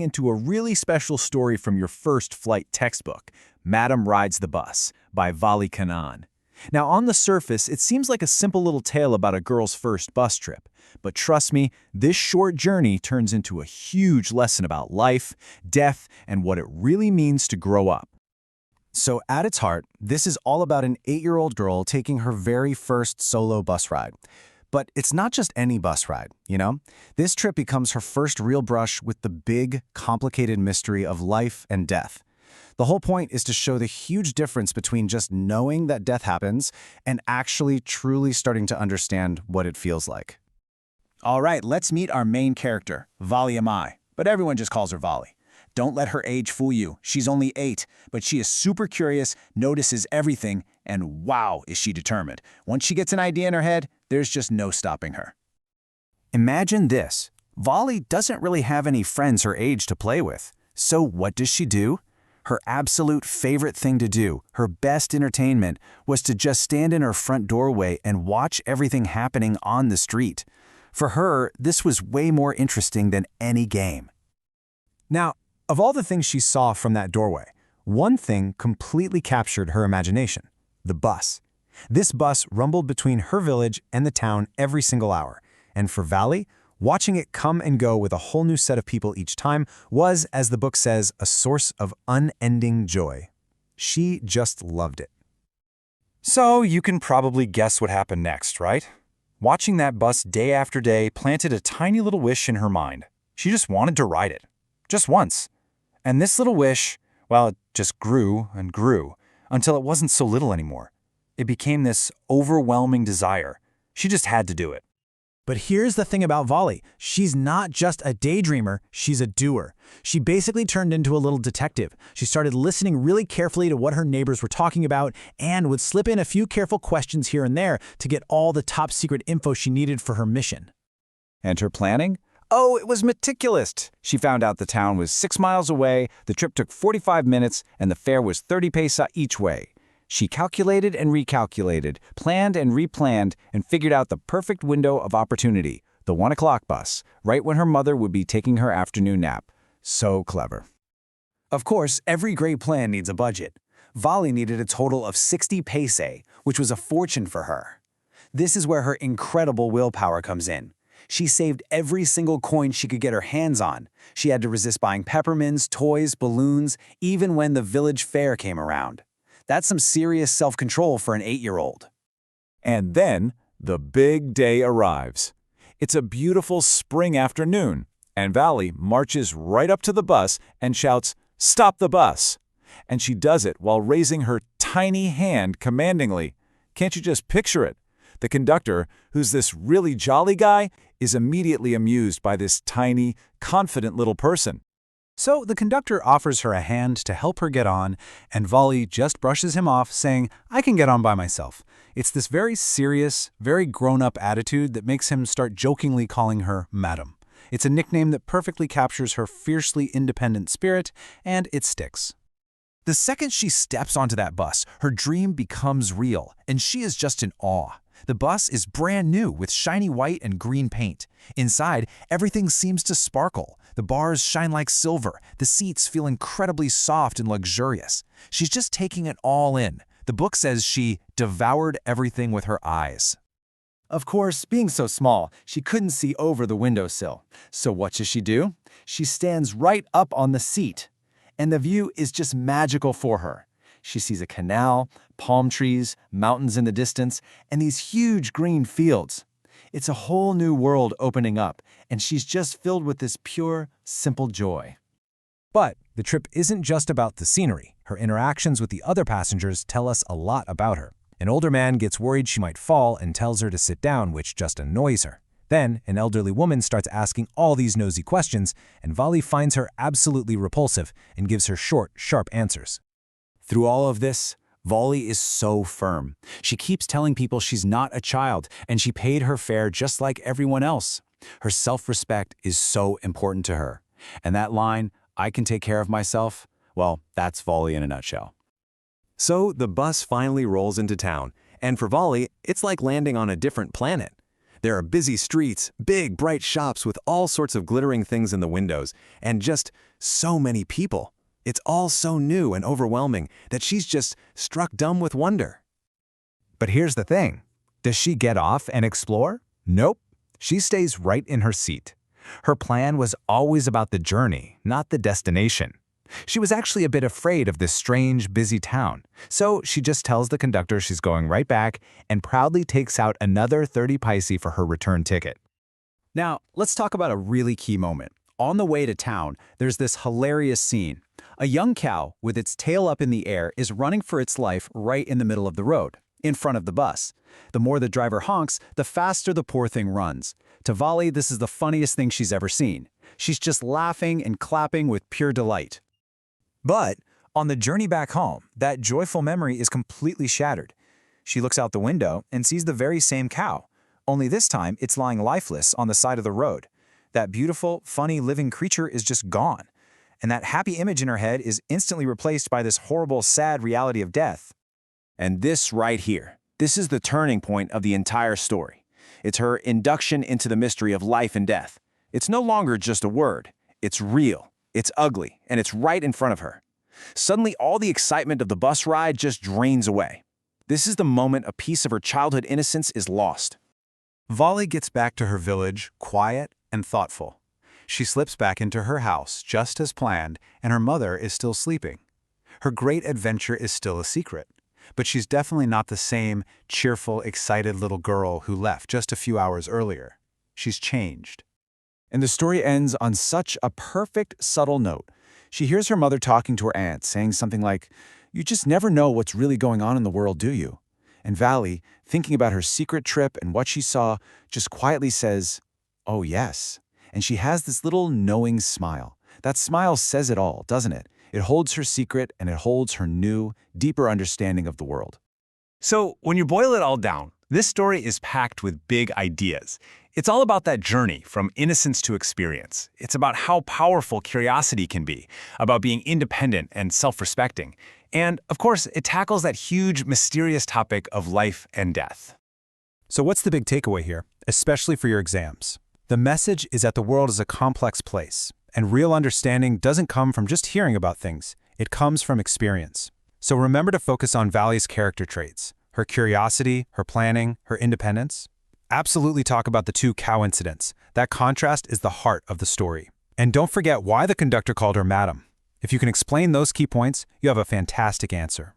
into a really special story from your first flight textbook, Madam Rides the Bus by Valli. Now, on the surface, it seems like a simple little tale about a girl's first bus trip. But trust me, this short journey turns into a huge lesson about life, death, and what it really means to grow up. So at its heart, this is all about an 8-year-old girl taking her very first solo bus ride. But it's not just any bus ride, you know? This trip becomes her first real brush with the big, complicated mystery of life and death. The whole point is to show the huge difference between just knowing that death happens and actually truly starting to understand what it feels like. All right, let's meet our main character, Valli, but everyone just calls her Valli. Don't let her age fool you. She's only 8, but she is super curious, notices everything, and wow, is she determined. Once she gets an idea in her head, there's just no stopping her. Imagine this. Valli doesn't really have any friends her age to play with. So what does she do? Her absolute favorite thing to do, her best entertainment, was to just stand in her front doorway and watch everything happening on the street. For her, this was way more interesting than any game. Now, of all the things she saw from that doorway, one thing completely captured her imagination: the bus. This bus rumbled between her village and the town every single hour, and for Valli, watching it come and go with a whole new set of people each time was, as the book says, a source of unending joy. She just loved it. So you can probably guess what happened next, right? Watching that bus day after day planted a tiny little wish in her mind. She just wanted to ride it. Just once. And this little wish, well, it just grew and grew until it wasn't so little anymore. It became this overwhelming desire. She just had to do it. But here's the thing about Valli. She's not just a daydreamer, she's a doer. She basically turned into a little detective. She started listening really carefully to what her neighbors were talking about and would slip in a few careful questions here and there to get all the top secret info she needed for her mission. And her planning? Oh, it was meticulous. She found out the town was 6 miles away, the trip took 45 minutes, and the fare was 30 paisa each way. She calculated and recalculated, planned and replanned, and figured out the perfect window of opportunity, the 1 o'clock bus, right when her mother would be taking her afternoon nap. So clever. Of course, every great plan needs a budget. Valli needed a total of 60 paise, which was a fortune for her. This is where her incredible willpower comes in. She saved every single coin she could get her hands on. She had to resist buying peppermints, toys, balloons, even when the village fair came around. That's some serious self-control for an 8-year-old. And then the big day arrives. It's a beautiful spring afternoon, and Valli marches right up to the bus and shouts, "Stop the bus!" And she does it while raising her tiny hand commandingly. Can't you just picture it? The conductor, who's this really jolly guy, is immediately amused by this tiny, confident little person. So the conductor offers her a hand to help her get on, and Valli just brushes him off, saying, "I can get on by myself." It's this very serious, very grown-up attitude that makes him start jokingly calling her Madam. It's a nickname that perfectly captures her fiercely independent spirit, and it sticks. The second she steps onto that bus, her dream becomes real, and she is just in awe. The bus is brand new with shiny white and green paint. Inside, everything seems to sparkle. The bars shine like silver. The seats feel incredibly soft and luxurious. She's just taking it all in. The book says she devoured everything with her eyes. Of course, being so small, she couldn't see over the windowsill. So what does she do? She stands right up on the seat. And the view is just magical for her. She sees a canal, palm trees, mountains in the distance, and these huge green fields. It's a whole new world opening up, and she's just filled with this pure, simple joy. But the trip isn't just about the scenery. Her interactions with the other passengers tell us a lot about her. An older man gets worried she might fall and tells her to sit down, which just annoys her. Then, an elderly woman starts asking all these nosy questions, and Valli finds her absolutely repulsive and gives her short, sharp answers. Through all of this, Valli is so firm. She keeps telling people she's not a child, and she paid her fare just like everyone else. Her self-respect is so important to her. And that line, "I can take care of myself," well, that's Valli in a nutshell. So the bus finally rolls into town, and for Valli, it's like landing on a different planet. There are busy streets, big, bright shops with all sorts of glittering things in the windows, and just so many people. It's all so new and overwhelming that she's just struck dumb with wonder. But here's the thing. Does she get off and explore? Nope. She stays right in her seat. Her plan was always about the journey, not the destination. She was actually a bit afraid of this strange, busy town, so she just tells the conductor she's going right back and proudly takes out another 30 paise for her return ticket. Now, let's talk about a really key moment. On the way to town, there's this hilarious scene. A young cow, with its tail up in the air, is running for its life right in the middle of the road, in front of the bus. The more the driver honks, the faster the poor thing runs. To Valli, this is the funniest thing she's ever seen. She's just laughing and clapping with pure delight. But on the journey back home, that joyful memory is completely shattered. She looks out the window and sees the very same cow, only this time it's lying lifeless on the side of the road. That beautiful, funny, living creature is just gone, and that happy image in her head is instantly replaced by this horrible, sad reality of death. And this right here, this is the turning point of the entire story. It's her induction into the mystery of life and death. It's no longer just a word. It's real, it's ugly, and it's right in front of her. Suddenly, all the excitement of the bus ride just drains away. This is the moment a piece of her childhood innocence is lost. Valli gets back to her village, quiet and thoughtful. She slips back into her house, just as planned, and her mother is still sleeping. Her great adventure is still a secret, but she's definitely not the same cheerful, excited little girl who left just a few hours earlier. She's changed. And the story ends on such a perfect, subtle note. She hears her mother talking to her aunt, saying something like, "You just never know what's really going on in the world, do you?" And Valli, thinking about her secret trip and what she saw, just quietly says, "Oh yes." And she has this little knowing smile. That smile says it all, doesn't it? It holds her secret and it holds her new, deeper understanding of the world. So, when you boil it all down, this story is packed with big ideas. It's all about that journey from innocence to experience. It's about how powerful curiosity can be, about being independent and self-respecting. And, of course, it tackles that huge, mysterious topic of life and death. So what's the big takeaway here, especially for your exams? The message is that the world is a complex place, and real understanding doesn't come from just hearing about things. It comes from experience. So remember to focus on Valli's character traits, her curiosity, her planning, her independence. Absolutely talk about the two cow incidents. That contrast is the heart of the story. And don't forget why the conductor called her madam. If you can explain those key points, you have a fantastic answer.